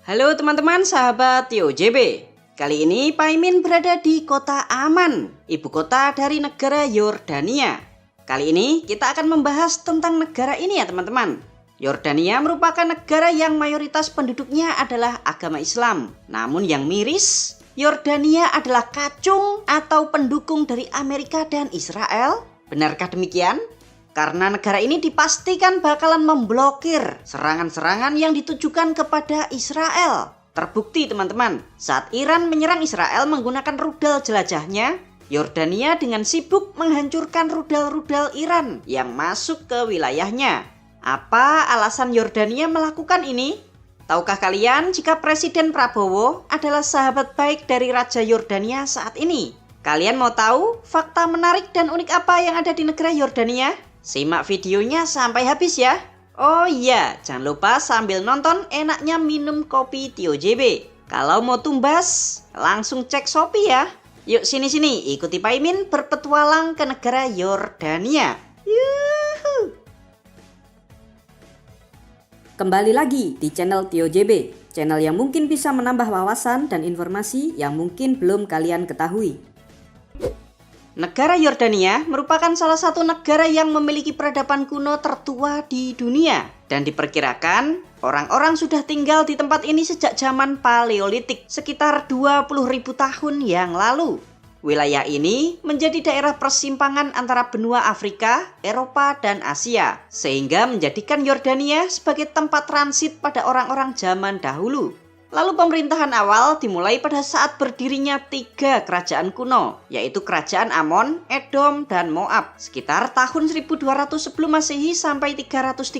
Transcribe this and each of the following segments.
Halo teman-teman sahabat TOJB. Kali ini Paimin berada di kota Amman, ibu kota dari negara Yordania. Kali ini kita akan membahas tentang negara ini ya teman-teman. Yordania merupakan negara yang mayoritas penduduknya adalah agama Islam. Namun yang miris, Yordania adalah kacung atau pendukung dari Amerika dan Israel. Benarkah demikian? Karena negara ini dipastikan bakalan memblokir serangan-serangan yang ditujukan kepada Israel. Terbukti teman-teman, saat Iran menyerang Israel menggunakan rudal jelajahnya, Yordania dengan sibuk menghancurkan rudal-rudal Iran yang masuk ke wilayahnya. Apa alasan Yordania melakukan ini? Tahukah kalian jika Presiden Prabowo adalah sahabat baik dari Raja Yordania saat ini? Kalian mau tahu fakta menarik dan unik apa yang ada di negara Yordania? Simak videonya sampai habis ya. Oh iya, jangan lupa sambil nonton enaknya minum kopi TOJB. Kalau mau tumbas, langsung cek Shopee ya. Yuk sini-sini, ikuti Paimin berpetualang ke negara Yordania. Yuhu. Kembali lagi di channel TOJB, channel yang mungkin bisa menambah wawasan dan informasi yang mungkin belum kalian ketahui. Negara Yordania merupakan salah satu negara yang memiliki peradaban kuno tertua di dunia. Dan diperkirakan orang-orang sudah tinggal di tempat ini sejak zaman Paleolitik, sekitar 20.000 tahun yang lalu. Wilayah ini menjadi daerah persimpangan antara benua Afrika, Eropa, dan Asia, sehingga menjadikan Yordania sebagai tempat transit pada orang-orang zaman dahulu. Lalu pemerintahan awal dimulai pada saat berdirinya 3 kerajaan kuno, yaitu Kerajaan Amon, Edom, dan Moab, sekitar tahun 1200 sebelum Masehi sampai 332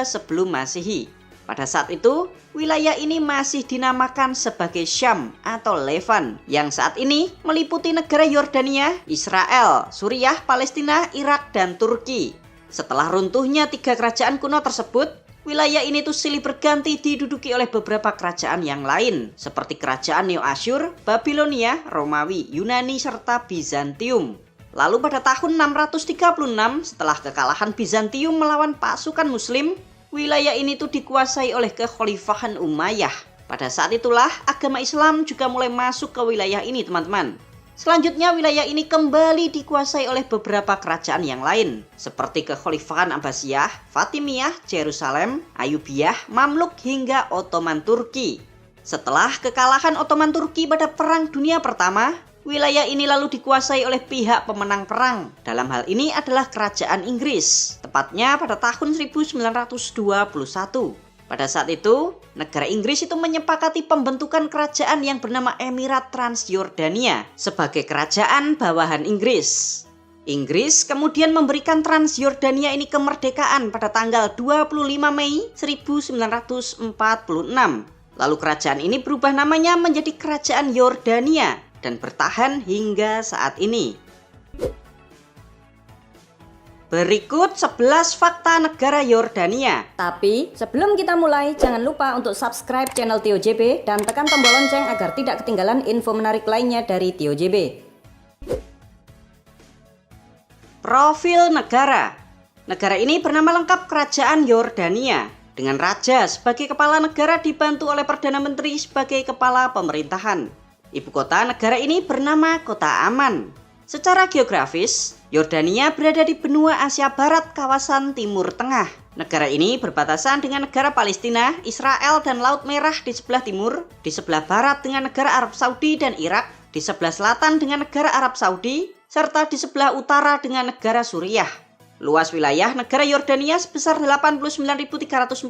sebelum Masehi. Pada saat itu, wilayah ini masih dinamakan sebagai Syam atau Levan, yang saat ini meliputi negara Yordania, Israel, Suriah, Palestina, Irak, dan Turki. Setelah runtuhnya 3 kerajaan kuno tersebut, wilayah ini tuh silih berganti diduduki oleh beberapa kerajaan yang lain, seperti kerajaan Neo-Asyur, Babilonia, Romawi, Yunani, serta Bizantium. Lalu pada tahun 636, setelah kekalahan Bizantium melawan pasukan Muslim, wilayah ini tuh dikuasai oleh kekhalifahan Umayyah. Pada saat itulah agama Islam juga mulai masuk ke wilayah ini teman-teman. Selanjutnya wilayah ini kembali dikuasai oleh beberapa kerajaan yang lain, seperti kekhalifahan Abbasiyah, Fatimiyah, Yerusalem, Ayyubiyah, Mamluk, hingga Ottoman Turki. Setelah kekalahan Ottoman Turki pada Perang Dunia Pertama, wilayah ini lalu dikuasai oleh pihak pemenang perang. Dalam hal ini adalah Kerajaan Inggris, tepatnya pada tahun 1921. Pada saat itu, negara Inggris itu menyepakati pembentukan kerajaan yang bernama Emirat Transjordania sebagai kerajaan bawahan Inggris. Inggris kemudian memberikan Transjordania ini kemerdekaan pada tanggal 25 Mei 1946. Lalu kerajaan ini berubah namanya menjadi Kerajaan Yordania dan bertahan hingga saat ini. Berikut 11 fakta negara Yordania. Tapi sebelum kita mulai, jangan lupa untuk subscribe channel TOJB dan tekan tombol lonceng agar tidak ketinggalan info menarik lainnya dari TOJB. Profil negara. Negara ini bernama lengkap Kerajaan Yordania, dengan raja sebagai kepala negara dibantu oleh Perdana Menteri sebagai kepala pemerintahan. Ibu kota negara ini bernama Kota Amman. Secara geografis, Yordania berada di benua Asia Barat kawasan Timur Tengah. Negara ini berbatasan dengan negara Palestina, Israel, dan Laut Merah di sebelah timur, di sebelah barat dengan negara Arab Saudi dan Irak, di sebelah selatan dengan negara Arab Saudi, serta di sebelah utara dengan negara Suriah. Luas wilayah negara Yordania sebesar 89.342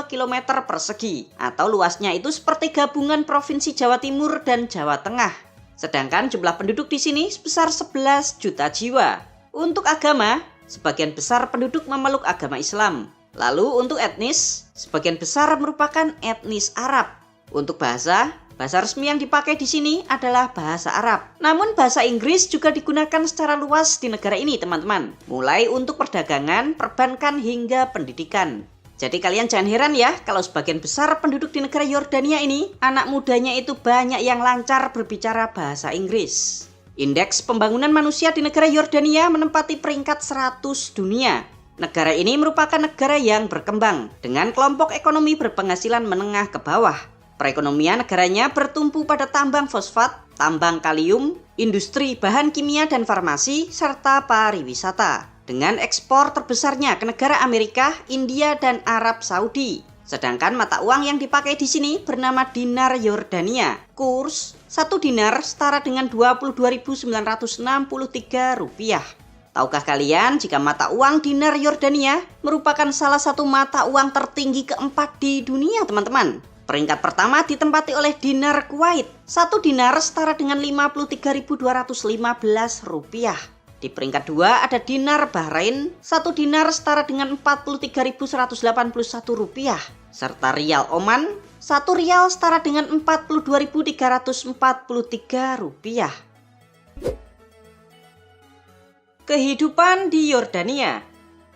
km persegi, atau luasnya itu seperti gabungan Provinsi Jawa Timur dan Jawa Tengah. Sedangkan jumlah penduduk di sini sebesar 11 juta jiwa. Untuk agama, sebagian besar penduduk memeluk agama Islam. Lalu untuk etnis, sebagian besar merupakan etnis Arab. Untuk bahasa resmi yang dipakai di sini adalah bahasa Arab. Namun bahasa Inggris juga digunakan secara luas di negara ini teman-teman. Mulai untuk perdagangan, perbankan, hingga pendidikan. Jadi kalian jangan heran ya kalau sebagian besar penduduk di negara Yordania ini, anak mudanya itu banyak yang lancar berbicara bahasa Inggris. Indeks pembangunan manusia di negara Yordania menempati peringkat 100 dunia. Negara ini merupakan negara yang berkembang dengan kelompok ekonomi berpenghasilan menengah ke bawah. Perekonomian negaranya bertumpu pada tambang fosfat, tambang kalium, industri bahan kimia dan farmasi, serta pariwisata. Dengan ekspor terbesarnya ke negara Amerika, India, dan Arab Saudi. Sedangkan mata uang yang dipakai di sini bernama dinar Yordania. Kurs 1 dinar setara dengan Rp22.963. Tahukah kalian jika mata uang dinar Yordania merupakan salah satu mata uang tertinggi keempat di dunia, teman-teman? Peringkat pertama ditempati oleh dinar Kuwait. 1 dinar setara dengan Rp53.215. Di peringkat 2 ada dinar Bahrain. 1 dinar setara dengan Rp43.181. Serta rial Oman. 1 rial setara dengan Rp42.343. Kehidupan di Yordania.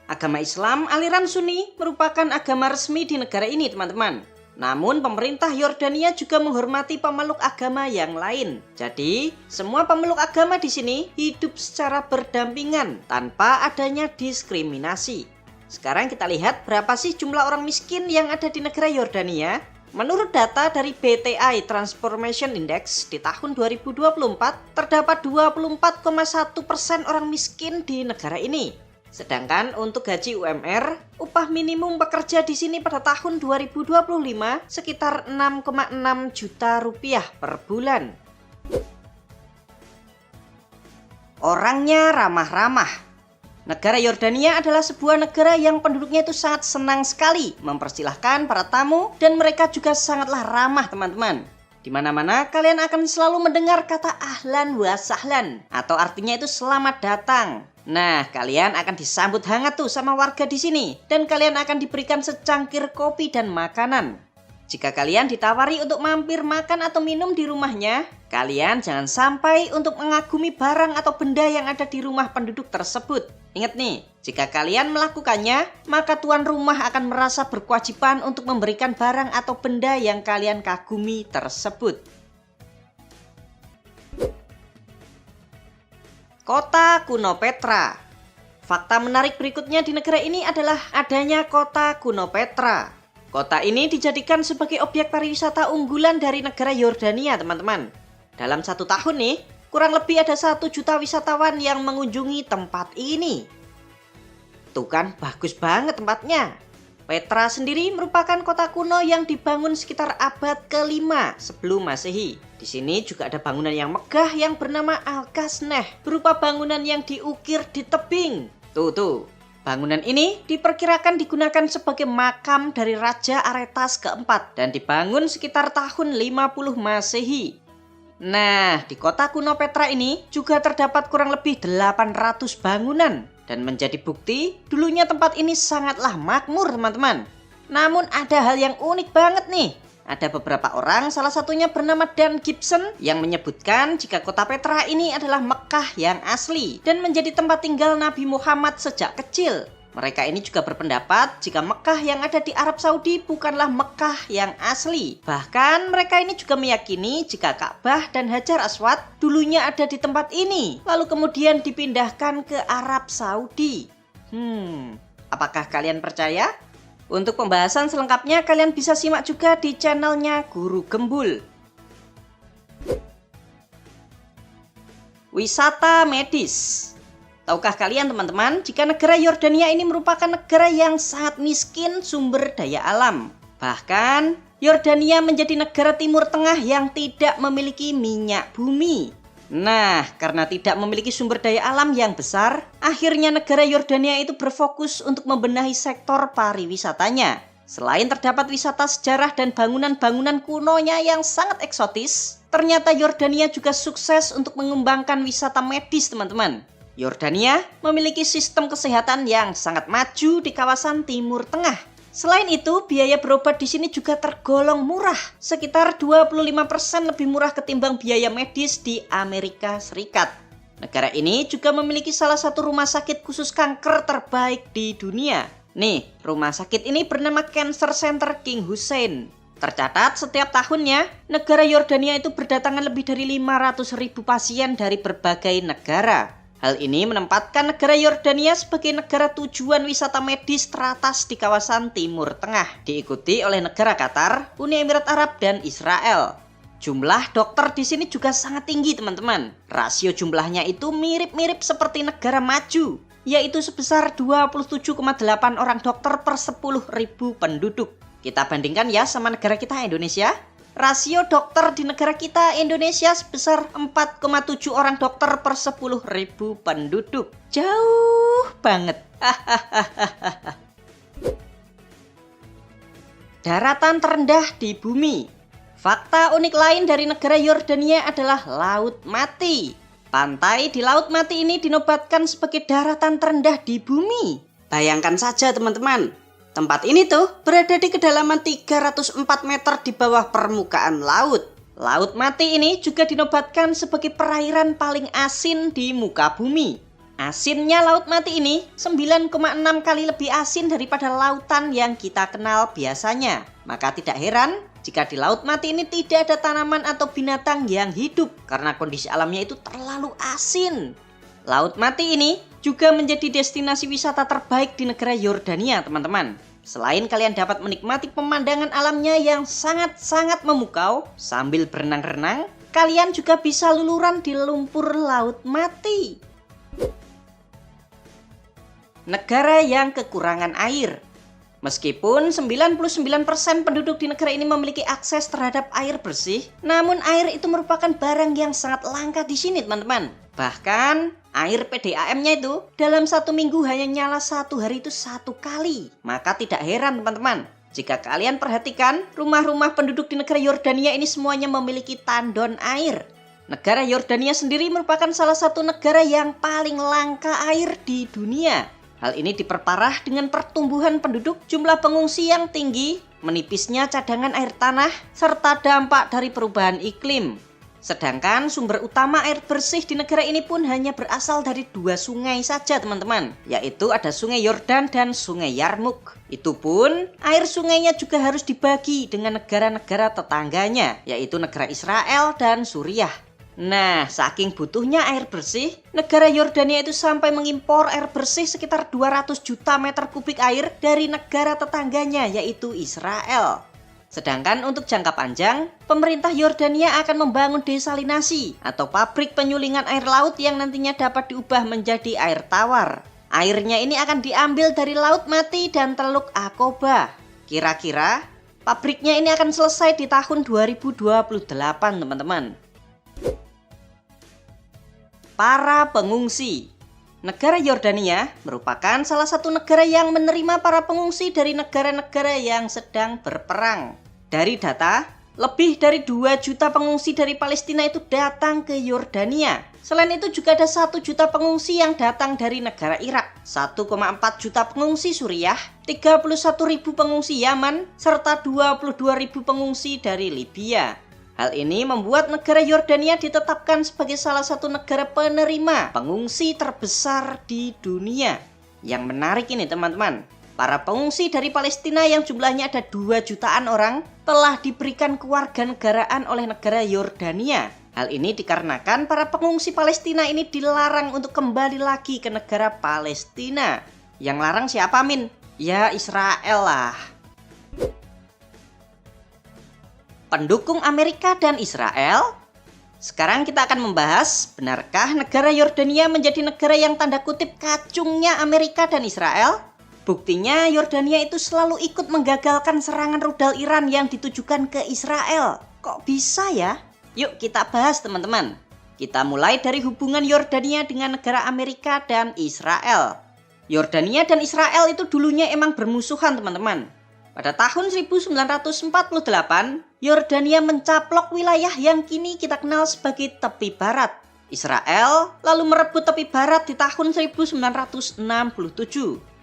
Agama Islam aliran Sunni merupakan agama resmi di negara ini, teman-teman. Namun pemerintah Yordania juga menghormati pemeluk agama yang lain. Jadi, semua pemeluk agama di sini hidup secara berdampingan tanpa adanya diskriminasi. Sekarang kita lihat berapa sih jumlah orang miskin yang ada di negara Yordania. Menurut data dari BTI Transformation Index di tahun 2024, terdapat 24,1% orang miskin di negara ini. Sedangkan untuk gaji UMR, upah minimum pekerja di sini pada tahun 2025 sekitar 6,6 juta rupiah per bulan. Orangnya ramah-ramah. Negara Yordania adalah sebuah negara yang penduduknya itu sangat senang sekali mempersilahkan para tamu dan mereka juga sangatlah ramah, teman-teman. Di mana-mana kalian akan selalu mendengar kata ahlan wa sahlan atau artinya itu selamat datang. Nah, kalian akan disambut hangat tuh sama warga di sini dan kalian akan diberikan secangkir kopi dan makanan. Jika kalian ditawari untuk mampir makan atau minum di rumahnya, kalian jangan sampai untuk mengagumi barang atau benda yang ada di rumah penduduk tersebut. Ingat nih, jika kalian melakukannya, maka tuan rumah akan merasa berkewajiban untuk memberikan barang atau benda yang kalian kagumi tersebut. Kota kuno Petra. Fakta menarik berikutnya di negara ini adalah adanya kota kuno Petra. Kota ini dijadikan sebagai objek pariwisata unggulan dari negara Yordania, teman-teman. Dalam 1 tahun nih, kurang lebih ada 1 juta wisatawan yang mengunjungi tempat ini. Tuh kan, bagus banget tempatnya. Petra sendiri merupakan kota kuno yang dibangun sekitar abad ke-5 sebelum Masehi. Di sini juga ada bangunan yang megah yang bernama Al-Kasneh, berupa bangunan yang diukir di tebing. Tuh. Bangunan ini diperkirakan digunakan sebagai makam dari Raja Aretas keempat dan dibangun sekitar tahun 50 Masehi. Nah, di kota kuno Petra ini juga terdapat kurang lebih 800 bangunan. Dan menjadi bukti, dulunya tempat ini sangatlah makmur, teman-teman. Namun ada hal yang unik banget nih. Ada beberapa orang, salah satunya bernama Dan Gibson, yang menyebutkan jika kota Petra ini adalah Mekah yang asli dan menjadi tempat tinggal Nabi Muhammad sejak kecil. Mereka ini juga berpendapat jika Mekah yang ada di Arab Saudi bukanlah Mekah yang asli. Bahkan mereka ini juga meyakini jika Ka'bah dan Hajar Aswad dulunya ada di tempat ini, lalu kemudian dipindahkan ke Arab Saudi. Apakah kalian percaya? Untuk pembahasan selengkapnya kalian bisa simak juga di channelnya Guru Gembul. Wisata medis. Tahukah kalian, teman-teman, jika negara Yordania ini merupakan negara yang sangat miskin sumber daya alam. Bahkan, Yordania menjadi negara Timur Tengah yang tidak memiliki minyak bumi. Nah, karena tidak memiliki sumber daya alam yang besar, akhirnya negara Yordania itu berfokus untuk membenahi sektor pariwisatanya. Selain terdapat wisata sejarah dan bangunan-bangunan kunonya yang sangat eksotis, ternyata Yordania juga sukses untuk mengembangkan wisata medis, teman-teman. Yordania memiliki sistem kesehatan yang sangat maju di kawasan Timur Tengah. Selain itu, biaya berobat di sini juga tergolong murah, sekitar 25% lebih murah ketimbang biaya medis di Amerika Serikat. Negara ini juga memiliki salah satu rumah sakit khusus kanker terbaik di dunia. Nih, rumah sakit ini bernama Cancer Center King Hussein. Tercatat setiap tahunnya, negara Yordania itu berdatangan lebih dari 500.000 pasien dari berbagai negara. Hal ini menempatkan negara Yordania sebagai negara tujuan wisata medis teratas di kawasan Timur Tengah, diikuti oleh negara Qatar, Uni Emirat Arab, dan Israel. Jumlah dokter di sini juga sangat tinggi, teman-teman. Rasio jumlahnya itu mirip-mirip seperti negara maju, yaitu sebesar 27,8 orang dokter per 10.000 penduduk. Kita bandingkan ya sama negara kita Indonesia. Rasio dokter di negara kita Indonesia sebesar 4,7 orang dokter per 10.000 penduduk. Jauh banget. Daratan terendah di bumi. Fakta unik lain dari negara Yordania adalah Laut Mati. Pantai di Laut Mati ini dinobatkan sebagai daratan terendah di bumi. Bayangkan saja teman-teman. Tempat ini tuh berada di kedalaman 304 meter di bawah permukaan laut. Laut Mati ini juga dinobatkan sebagai perairan paling asin di muka bumi. Asinnya Laut Mati ini 9,6 kali lebih asin daripada lautan yang kita kenal biasanya. Maka tidak heran jika di Laut Mati ini tidak ada tanaman atau binatang yang hidup karena kondisi alamnya itu terlalu asin. Laut Mati ini juga menjadi destinasi wisata terbaik di negara Yordania, teman-teman. Selain kalian dapat menikmati pemandangan alamnya yang sangat-sangat memukau sambil berenang-renang, kalian juga bisa luluran di lumpur Laut Mati. Negara yang kekurangan air. Meskipun 99% penduduk di negara ini memiliki akses terhadap air bersih, namun air itu merupakan barang yang sangat langka di sini, teman-teman. Bahkan air PDAM-nya itu dalam 1 minggu hanya nyala 1 hari itu 1 kali. Maka tidak heran, teman-teman, jika kalian perhatikan rumah-rumah penduduk di negara Yordania ini semuanya memiliki tandon air. Negara Yordania sendiri merupakan salah satu negara yang paling langka air di dunia. Hal ini diperparah dengan pertumbuhan penduduk, jumlah pengungsi yang tinggi, menipisnya cadangan air tanah, serta dampak dari perubahan iklim. Sedangkan sumber utama air bersih di negara ini pun hanya berasal dari 2 sungai saja, teman-teman, yaitu ada Sungai Yordan dan Sungai Yarmuk. Itu pun air sungainya juga harus dibagi dengan negara-negara tetangganya, yaitu negara Israel dan Suriah. Nah, saking butuhnya air bersih, negara Yordania itu sampai mengimpor air bersih sekitar 200 juta meter kubik air dari negara tetangganya, yaitu Israel. Sedangkan untuk jangka panjang, pemerintah Yordania akan membangun desalinasi atau pabrik penyulingan air laut yang nantinya dapat diubah menjadi air tawar. Airnya ini akan diambil dari Laut Mati dan Teluk Aqaba. Kira-kira pabriknya ini akan selesai di tahun 2028, teman-teman. Para pengungsi. Negara Yordania merupakan salah satu negara yang menerima para pengungsi dari negara-negara yang sedang berperang. Dari data, lebih dari 2 juta pengungsi dari Palestina itu datang ke Yordania. Selain itu juga ada 1 juta pengungsi yang datang dari negara Irak, 1,4 juta pengungsi Suriah, 31.000 pengungsi Yaman, serta 22.000 pengungsi dari Libya. Hal ini membuat negara Yordania ditetapkan sebagai salah satu negara penerima pengungsi terbesar di dunia. Yang menarik ini, teman-teman, para pengungsi dari Palestina yang jumlahnya ada 2 jutaan orang telah diberikan kewarganegaraan oleh negara Yordania. Hal ini dikarenakan para pengungsi Palestina ini dilarang untuk kembali lagi ke negara Palestina. Yang larang siapa, Min? Ya, Israel lah. Pendukung Amerika dan Israel. Sekarang kita akan membahas, benarkah negara Yordania menjadi negara yang tanda kutip kacungnya Amerika dan Israel? Buktinya Yordania itu selalu ikut menggagalkan serangan rudal Iran yang ditujukan ke Israel. Kok bisa ya? Yuk kita bahas, teman-teman. Kita mulai dari hubungan Yordania dengan negara Amerika dan Israel. Yordania dan Israel itu dulunya emang bermusuhan, teman-teman. Pada tahun 1948, Yordania mencaplok wilayah yang kini kita kenal sebagai tepi barat. Israel lalu merebut tepi barat di tahun 1967.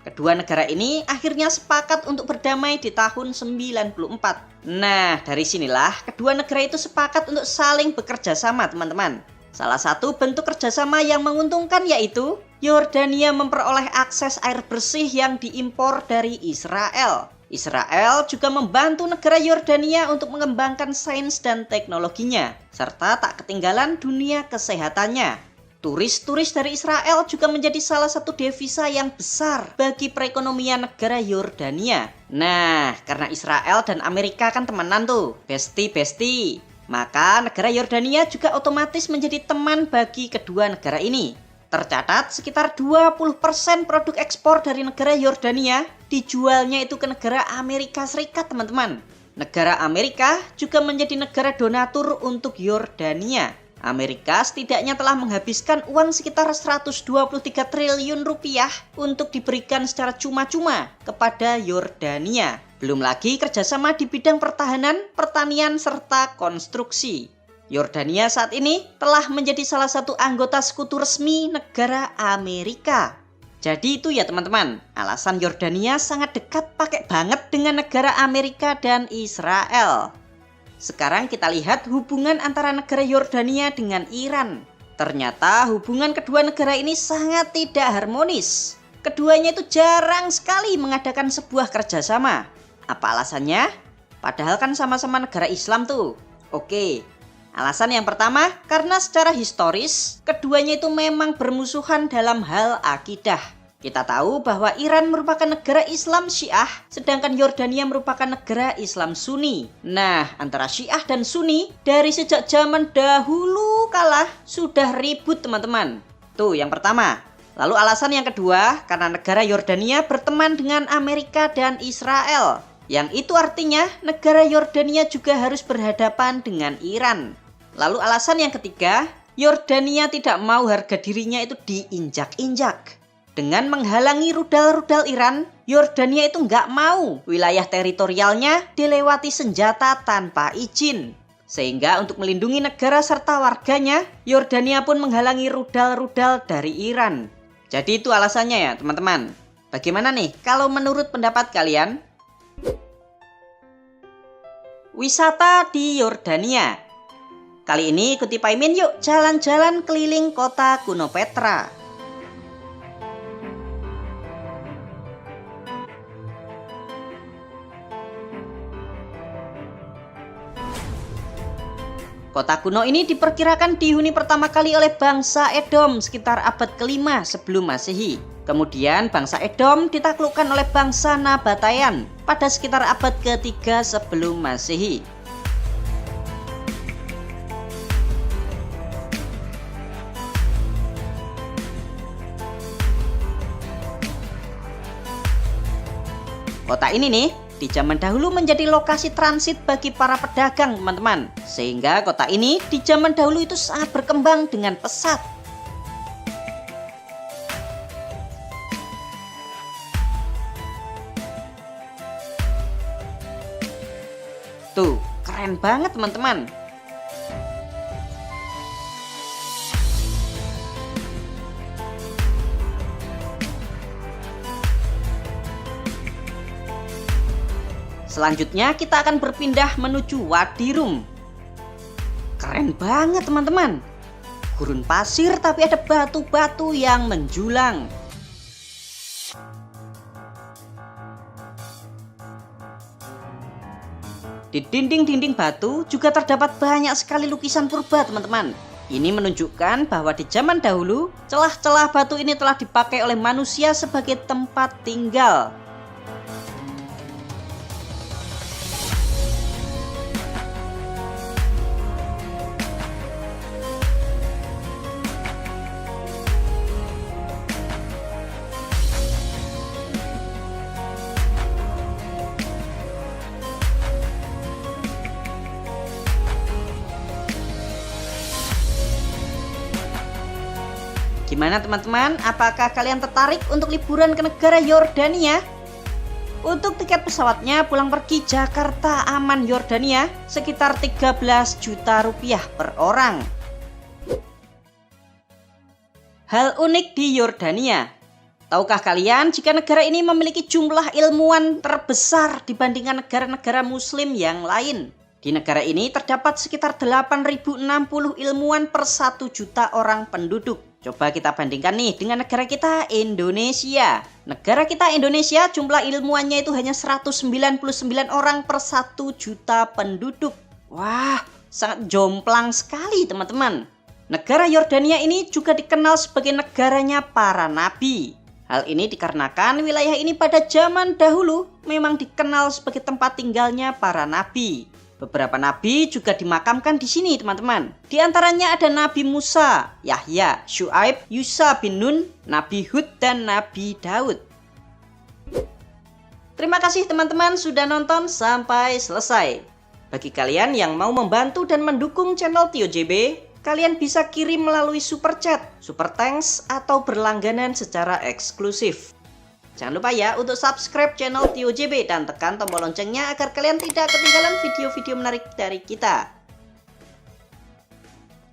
Kedua negara ini akhirnya sepakat untuk berdamai di tahun 1994. Nah, dari sinilah kedua negara itu sepakat untuk saling bekerja sama, teman-teman. Salah satu bentuk kerjasama yang menguntungkan yaitu Yordania memperoleh akses air bersih yang diimpor dari Israel. Israel juga membantu negara Yordania untuk mengembangkan sains dan teknologinya, serta tak ketinggalan dunia kesehatannya. Turis-turis dari Israel juga menjadi salah satu devisa yang besar bagi perekonomian negara Yordania. Nah, karena Israel dan Amerika kan temenan tuh, besti-besti. Maka negara Yordania juga otomatis menjadi teman bagi kedua negara ini. Tercatat sekitar 20% produk ekspor dari negara Yordania dijualnya itu ke negara Amerika Serikat, teman-teman. Negara Amerika juga menjadi negara donatur untuk Yordania. Amerika setidaknya telah menghabiskan uang sekitar 123 triliun rupiah untuk diberikan secara cuma-cuma kepada Yordania. Belum lagi kerjasama di bidang pertahanan, pertanian, serta konstruksi. Yordania saat ini telah menjadi salah satu anggota sekutu resmi negara Amerika. Jadi itu ya teman-teman, alasan Yordania sangat dekat pakai banget dengan negara Amerika dan Israel. Sekarang kita lihat hubungan antara negara Yordania dengan Iran. Ternyata hubungan kedua negara ini sangat tidak harmonis. Keduanya itu jarang sekali mengadakan sebuah kerjasama. Apa alasannya? Padahal kan sama-sama negara Islam tuh. Oke, alasan yang pertama, karena secara historis, keduanya itu memang bermusuhan dalam hal akidah. Kita tahu bahwa Iran merupakan negara Islam Syiah, sedangkan Yordania merupakan negara Islam Sunni. Nah, antara Syiah dan Sunni dari sejak zaman dahulu kala sudah ribut teman-teman. Tuh yang pertama. Lalu alasan yang kedua, karena negara Yordania berteman dengan Amerika dan Israel. Yang itu artinya negara Yordania juga harus berhadapan dengan Iran. Lalu alasan yang ketiga, Yordania tidak mau harga dirinya itu diinjak-injak. Dengan menghalangi rudal-rudal Iran, Yordania itu nggak mau wilayah teritorialnya dilewati senjata tanpa izin. Sehingga untuk melindungi negara serta warganya, Yordania pun menghalangi rudal-rudal dari Iran. Jadi itu alasannya ya teman-teman. Bagaimana nih kalau menurut pendapat kalian? Wisata di Yordania. Kali ini ikuti Paimin yuk jalan-jalan keliling kota kuno Petra. Kota kuno ini diperkirakan dihuni pertama kali oleh bangsa Edom sekitar abad ke-5 sebelum Masehi. Kemudian bangsa Edom ditaklukkan oleh bangsa Nabataean pada sekitar abad ke-3 sebelum Masehi. Kota ini nih, di zaman dahulu menjadi lokasi transit bagi para pedagang teman-teman. Sehingga kota ini di zaman dahulu itu sangat berkembang dengan pesat. Tuh, keren banget teman-teman. Selanjutnya kita akan berpindah menuju Wadi Rum. Keren banget teman-teman. Gurun pasir tapi ada batu-batu yang menjulang. Di dinding-dinding batu juga terdapat banyak sekali lukisan purba teman-teman. Ini menunjukkan bahwa di zaman dahulu celah-celah batu ini telah dipakai oleh manusia sebagai tempat tinggal. Gimana teman-teman? Apakah kalian tertarik untuk liburan ke negara Yordania? Untuk tiket pesawatnya pulang pergi Jakarta Aman Yordania sekitar 13 juta rupiah per orang. Hal unik di Yordania. Tahukah kalian jika negara ini memiliki jumlah ilmuwan terbesar dibandingkan negara-negara muslim yang lain? Di negara ini terdapat sekitar 8.060 ilmuwan per 1 juta orang penduduk. Coba kita bandingkan nih dengan negara kita Indonesia. Negara kita Indonesia jumlah ilmuwannya itu hanya 199 orang per 1 juta penduduk. Wah, sangat jomplang sekali teman-teman. Negara Yordania ini juga dikenal sebagai negaranya para nabi. Hal ini dikarenakan wilayah ini pada zaman dahulu memang dikenal sebagai tempat tinggalnya para nabi. Beberapa nabi juga dimakamkan di sini, teman-teman. Di antaranya ada Nabi Musa, Yahya, Syuaib, Yusa bin Nun, Nabi Hud, dan Nabi Daud. Terima kasih teman-teman sudah nonton sampai selesai. Bagi kalian yang mau membantu dan mendukung channel Tio JB, kalian bisa kirim melalui super chat, super thanks, atau berlangganan secara eksklusif. Jangan lupa ya untuk subscribe channel Tio JB dan tekan tombol loncengnya agar kalian tidak ketinggalan video-video menarik dari kita.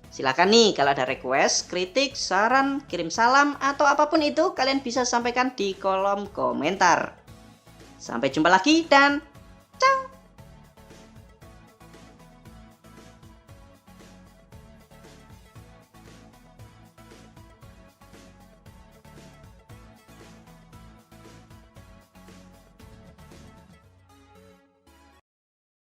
Silahkan nih kalau ada request, kritik, saran, kirim salam, atau apapun itu kalian bisa sampaikan di kolom komentar. Sampai jumpa lagi dan ciao!